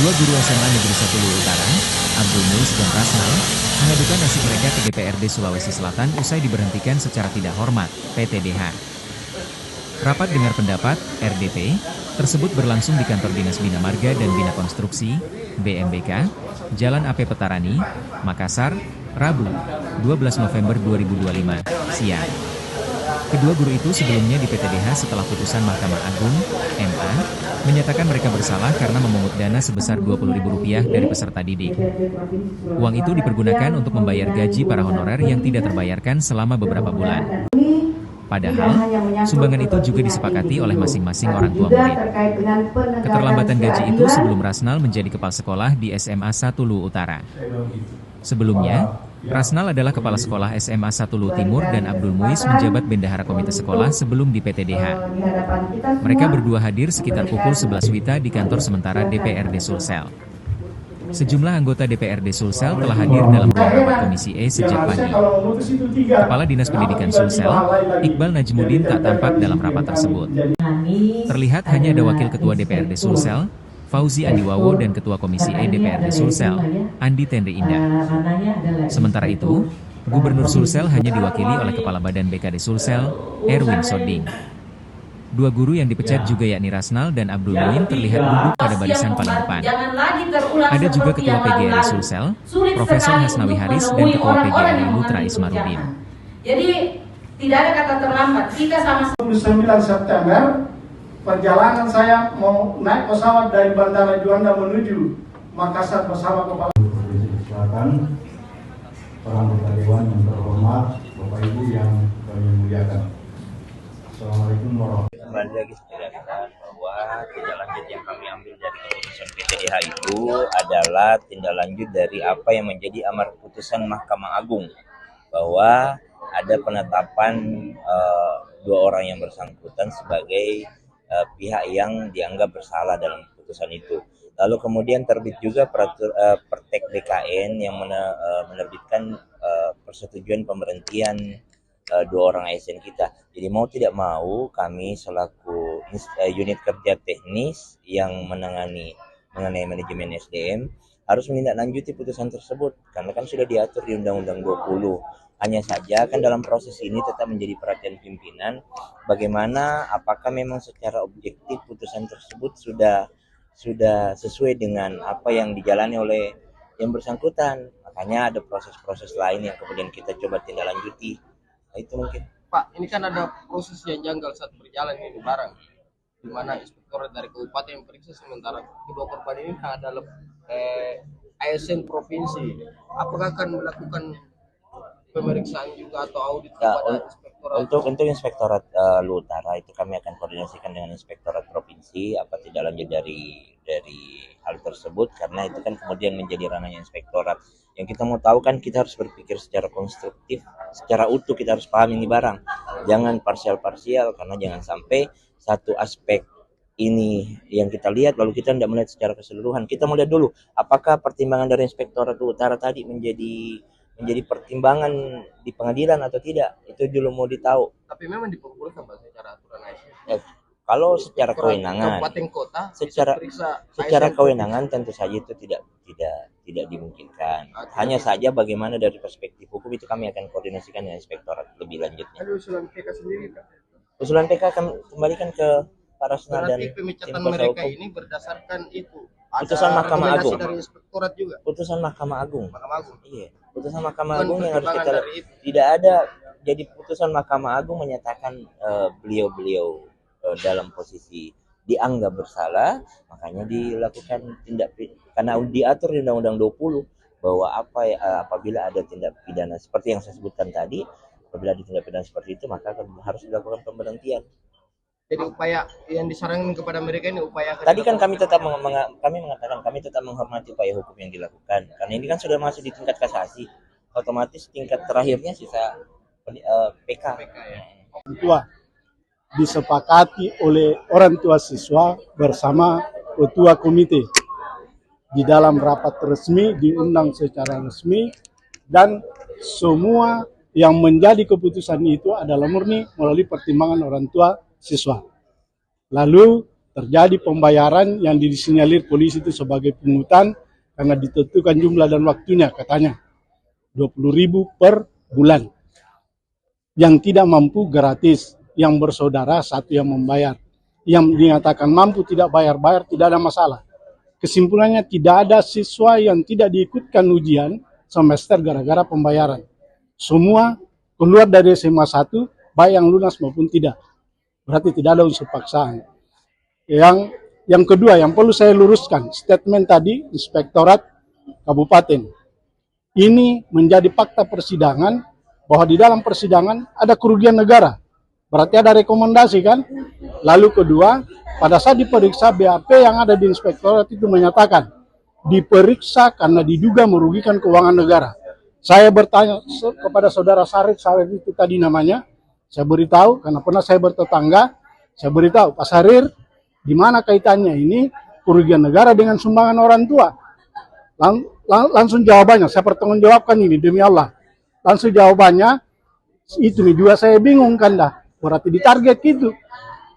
Kedua guru SMA Negeri 1 Luwu Utara, Abdul Muis dan Rasnal, mengadukan nasib mereka ke DPRD Sulawesi Selatan usai diberhentikan secara tidak hormat, PTDH. Rapat dengar pendapat, RDP, tersebut berlangsung di kantor Dinas Bina Marga dan Bina Konstruksi, BMBK, Jalan AP Petarani, Makassar, Rabu, 12 November 2025, siang. Kedua guru itu sebelumnya di PTDH setelah putusan Mahkamah Agung, MA, menyatakan mereka bersalah karena memungut dana sebesar Rp20.000 dari peserta didik. Uang itu dipergunakan untuk membayar gaji para honorer yang tidak terbayarkan selama beberapa bulan. Padahal, sumbangan itu juga disepakati oleh masing-masing orang tua murid. Keterlambatan gaji itu sebelum Rasnal menjadi kepala sekolah di SMA 1 Luwu Utara. Sebelumnya, Rasnal adalah kepala sekolah SMA 1 Luwu Timur dan Abdul Muis menjabat bendahara komite sekolah sebelum di PTDH. Mereka berdua hadir sekitar pukul 11 WITA di kantor sementara DPRD Sulsel. Sejumlah anggota DPRD Sulsel telah hadir dalam ruang rapat Komisi E sejak pagi. Kepala Dinas Pendidikan Sulsel, Iqbal Najmuddin tak tampak dalam rapat tersebut. Terlihat hanya ada Wakil Ketua DPRD Sulsel, Fauzi Andiwawo dan Ketua Komisi E DPRD Sulsel, Andi Tendre Indah. Sementara itu, Gubernur Sulsel hanya diwakili oleh Kepala Badan BKD Sulsel, Erwin Soding. Dua guru yang dipecat juga yakni Rasnal dan Abdul Muin terlihat duduk pada barisan paling depan. Ada juga Ketua PGRI Sulsel, Profesor Hasnawi Haris dan Ketua PGRI Lutra Ismarudin. Jadi tidak ada kata terlambat. Kita sama-sama 29 September perjalanan saya mau naik pesawat dari Bandara Juanda menuju Makassar bersama Kepala Provinsi Selatan, para anggota dewan yang terhormat, Bapak Ibu yang kami muliakan. Assalamualaikum warahmatullahi wabarakatuh. Kembali lagi menjelaskan bahwa tindak lanjut yang kami ambil dari keputusan PTDH itu adalah tindak lanjut dari apa yang menjadi amar putusan Mahkamah Agung, bahwa ada penetapan dua orang yang bersangkutan sebagai pihak yang dianggap bersalah dalam putusan itu. Lalu kemudian terbit juga Pertek BKN yang menerbitkan persetujuan pemberhentian dua orang ASN kita. Jadi mau tidak mau kami selaku unit kerja teknis yang mengenai manajemen SDM harus menindaklanjuti putusan tersebut karena kan sudah diatur di Undang-Undang 20. Hanya saja kan dalam proses ini tetap menjadi perhatian pimpinan bagaimana apakah memang secara objektif putusan tersebut sudah sesuai dengan apa yang dijalani oleh yang bersangkutan. Makanya ada proses-proses lain yang kemudian kita coba tindak lanjuti. Nah, itu mungkin. Pak, ini kan ada proses yang janggal saat berjalan ini barang, di mana inspektor dari kabupaten yang periksa sementara kedua korban ini adalah ASN provinsi. Apakah akan melakukan pemeriksaan juga atau audit kepada inspektorat? Untuk inspektorat Luwu Utara itu kami akan koordinasikan dengan inspektorat provinsi apa tidak lanjut dari hal tersebut karena itu kan kemudian menjadi ranahnya inspektorat. Yang kita mau tahu kan kita harus berpikir secara konstruktif, secara utuh kita harus paham ini barang. Jangan parsial-parsial karena jangan sampai satu aspek ini yang kita lihat lalu kita tidak melihat secara keseluruhan. Kita melihat dulu apakah pertimbangan dari inspektorat Luwu Utara tadi menjadi pertimbangan di pengadilan atau tidak. Itu dulu mau ditahu. Tapi memang diperbolehkan Pak secara aturan ASN. Kalau secara kewenangan, secara kewenangan tentu saja itu tidak dimungkinkan. Hanya saja bagaimana dari perspektif hukum itu kami akan koordinasikan dengan inspektorat lebih lanjutnya. Ada usulan PK sendiri Pak? Usulan PK akan kembalikan ke para Rasnal dan tim pemecatan mereka ini berdasarkan itu. Putusan Mahkamah Agung. Dari inspektorat juga. Putusan Mahkamah Agung. Mahkamah Agung. Iya, putusan Mahkamah Agung yang harus kita tidak ada. Jadi putusan Mahkamah Agung menyatakan beliau dalam posisi dianggap bersalah, makanya dilakukan tindak karena diatur di Undang-Undang 20 bahwa apabila ada tindak pidana seperti yang saya sebutkan tadi, apabila ada tindak pidana seperti itu maka harus dilakukan pemberhentian. Jadi upaya yang disarankan kepada mereka ini upaya tadi kan kami tetap kami mengatakan kami tetap menghormati upaya hukum yang dilakukan karena ini kan sudah masuk di tingkat kasasi, otomatis tingkat terakhirnya sisa PK ya. tua disepakati oleh orang tua siswa bersama ketua komite di dalam rapat resmi, diundang secara resmi, dan semua yang menjadi keputusan itu adalah murni melalui pertimbangan orang tua siswa. Lalu terjadi pembayaran yang disinyalir polisi itu sebagai pungutan karena ditentukan jumlah dan waktunya, katanya 20.000 per bulan. Yang tidak mampu gratis, yang bersaudara satu yang membayar. Yang dinyatakan mampu tidak bayar-bayar tidak ada masalah. Kesimpulannya tidak ada siswa yang tidak diikutkan ujian semester gara-gara pembayaran. Semua keluar dari SMA 1, baik yang lunas maupun tidak. Berarti tidak ada unsur paksaan. Yang kedua, yang perlu saya luruskan, statement tadi Inspektorat Kabupaten. Ini menjadi fakta persidangan bahwa di dalam persidangan ada kerugian negara. Berarti ada rekomendasi kan? Lalu kedua, pada saat diperiksa BAP yang ada di Inspektorat itu menyatakan diperiksa karena diduga merugikan keuangan negara. Saya bertanya kepada saudara Sarif itu tadi namanya, saya beritahu karena pernah saya bertetangga, saya beritahu Pak Sarir, di mana kaitannya ini kerugian negara dengan sumbangan orang tua? Langsung jawabannya, saya pertanggungjawabkan ini demi Allah. Langsung jawabannya, itu nih dua saya bingung kan dah, berarti ditarget gitu.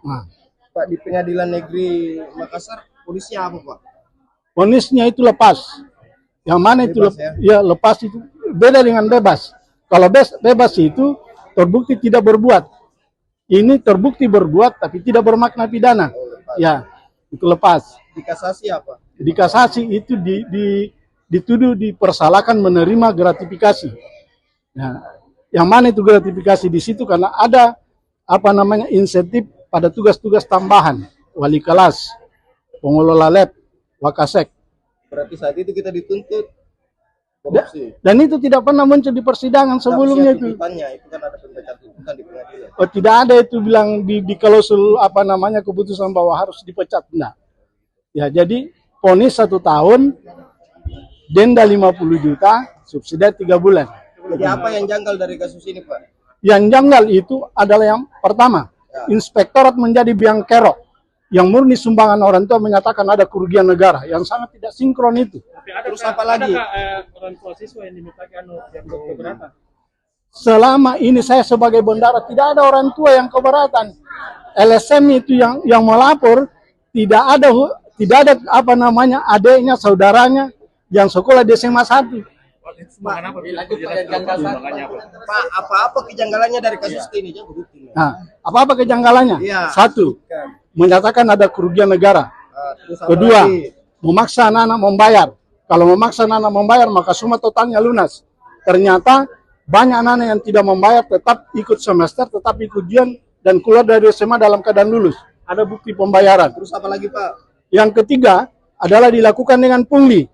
Nah, Pak, di Pengadilan Negeri Makassar ponisnya apa Pak? ponisnya itu lepas. Yang mana itu Bebas, ya lepas itu beda dengan bebas. Kalau bebas itu terbukti tidak berbuat. Ini terbukti berbuat tapi tidak bermakna pidana. Ya, itu lepas. Di kasasi apa? Di kasasi itu dituduh dipersalahkan menerima gratifikasi. Nah, yang mana itu gratifikasi di situ karena ada insentif pada tugas-tugas tambahan, wali kelas, pengelola lab, wakasek. Berarti saat itu kita dituntut korupsi. Dan itu tidak pernah muncul di persidangan sebelumnya itu. Tuntutannya itu kan ada pembacaan tuntutan di pengadilan. Oh, tidak ada itu bilang di klausul keputusan bahwa harus dipecat. Nah, ya jadi vonis 1 tahun, denda 50 juta, subsidi 3 bulan. Jadi apa yang janggal dari kasus ini Pak? Yang janggal itu adalah yang pertama, Inspektorat menjadi biang kerok. Yang murni sumbangan orang tua menyatakan ada kerugian negara yang sangat tidak sinkron itu. Terus apa lagi? Orang tua siswa yang diminta yang keberatan? Selama ini saya sebagai bendara tidak ada orang tua yang keberatan. LSM itu yang melapor tidak ada adiknya, saudaranya yang sekolah di SMA 1. Pak, apa kejanggalannya dari kasus ini? Nah, apa kejanggalannya? Iya. 1, menyatakan ada kerugian negara. Terus apa Kedua, lagi? memaksa anak-anak membayar. Kalau memaksa anak-anak membayar, maka summa totalnya lunas. Ternyata banyak anak-anak yang tidak membayar, tetap ikut semester, tetap ikut ujian, dan keluar dari SMA dalam keadaan lulus. Ada bukti pembayaran. Terus apa lagi Pak? Yang ketiga adalah dilakukan dengan pungli.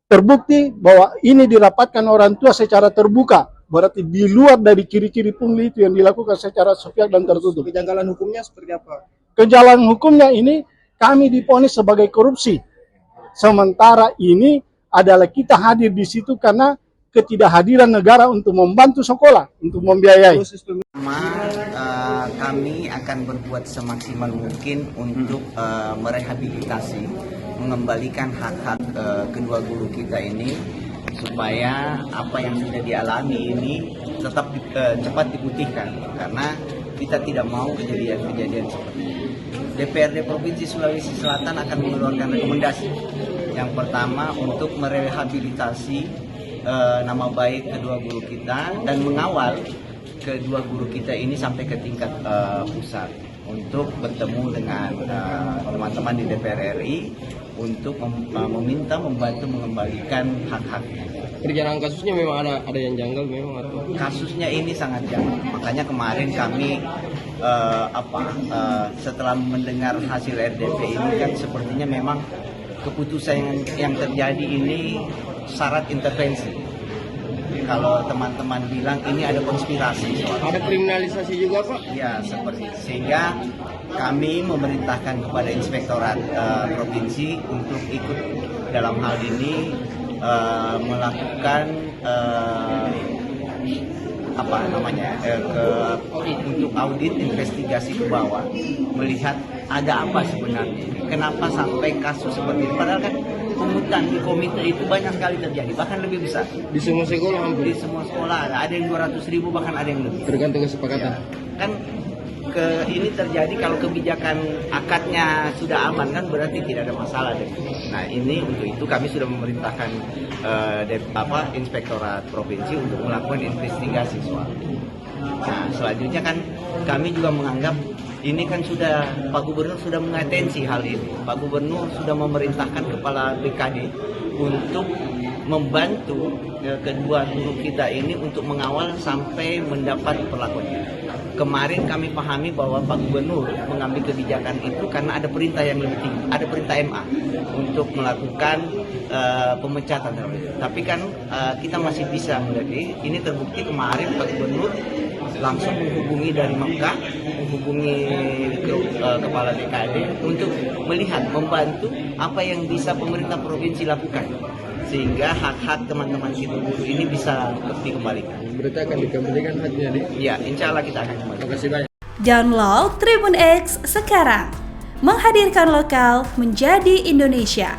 Terbukti bahwa ini dirapatkan orang tua secara terbuka. Berarti di luar dari ciri-ciri pungli itu yang dilakukan secara sepihak dan tertutup. Kejanggalan hukumnya seperti apa? Kejanggalan hukumnya ini kami divonis sebagai korupsi. Sementara ini adalah kita hadir di situ karena ketidakhadiran negara untuk membantu sekolah, untuk membiayai. Kami akan berbuat semaksimal mungkin untuk merehabilitasi, mengembalikan hak-hak kedua guru kita ini supaya apa yang sudah dialami ini tetap cepat diputihkan karena kita tidak mau kejadian-kejadian seperti ini. DPRD Provinsi Sulawesi Selatan akan mengeluarkan rekomendasi. Yang pertama untuk merehabilitasi nama baik kedua guru kita dan mengawal kedua guru kita ini sampai ke tingkat pusat untuk bertemu dengan teman-teman di DPR RI untuk meminta membantu mengembalikan hak-haknya. Perjalanan kasusnya memang ada yang janggal memang atau? Kasusnya ini sangat janggal. Makanya kemarin kami setelah mendengar hasil RDP ini kan sepertinya memang keputusan yang terjadi ini syarat intervensi. Kalau teman-teman bilang ini ada konspirasi. Ada kriminalisasi juga Pak? Ya, seperti itu. Sehingga kami memerintahkan kepada Inspektorat Provinsi untuk ikut dalam hal ini melakukan untuk audit investigasi ke bawah, melihat ada apa sebenarnya, kenapa sampai kasus seperti ini. Padahal kan pungutan di komite itu banyak sekali terjadi, bahkan lebih besar. Di semua sekolah hampir? Di semua sekolah ada yang 200.000 bahkan ada yang lebih. Tergantung kesepakatan. Ya, kan ini terjadi kalau kebijakan akadnya sudah aman kan berarti tidak ada masalah deh. Nah ini untuk itu kami sudah memerintahkan Inspektorat Provinsi untuk melakukan investigasi soal ini. Nah selanjutnya kan kami juga menganggap ini kan sudah Pak Gubernur sudah mengatensi hal ini. Pak Gubernur sudah memerintahkan Kepala BKD untuk membantu kedua guru kita ini untuk mengawal sampai mendapat perlakuannya. Kemarin kami pahami bahwa Pak Gubernur mengambil kebijakan itu karena ada perintah yang lebih tinggi, ada perintah MA untuk melakukan pemecatan. Tapi kan kita masih bisa melihat ini terbukti kemarin Pak Gubernur langsung menghubungi dari Mekah, menghubungi Kepala BKD untuk melihat, membantu apa yang bisa pemerintah provinsi lakukan sehingga hak-hak teman-teman kita guru ini bisa dikembalikan. Berarti akan dikembalikan haknya nih? Ya, insya Allah kita akan kembali. Terima kasih banyak. Download Tribun X sekarang, menghadirkan lokal menjadi Indonesia.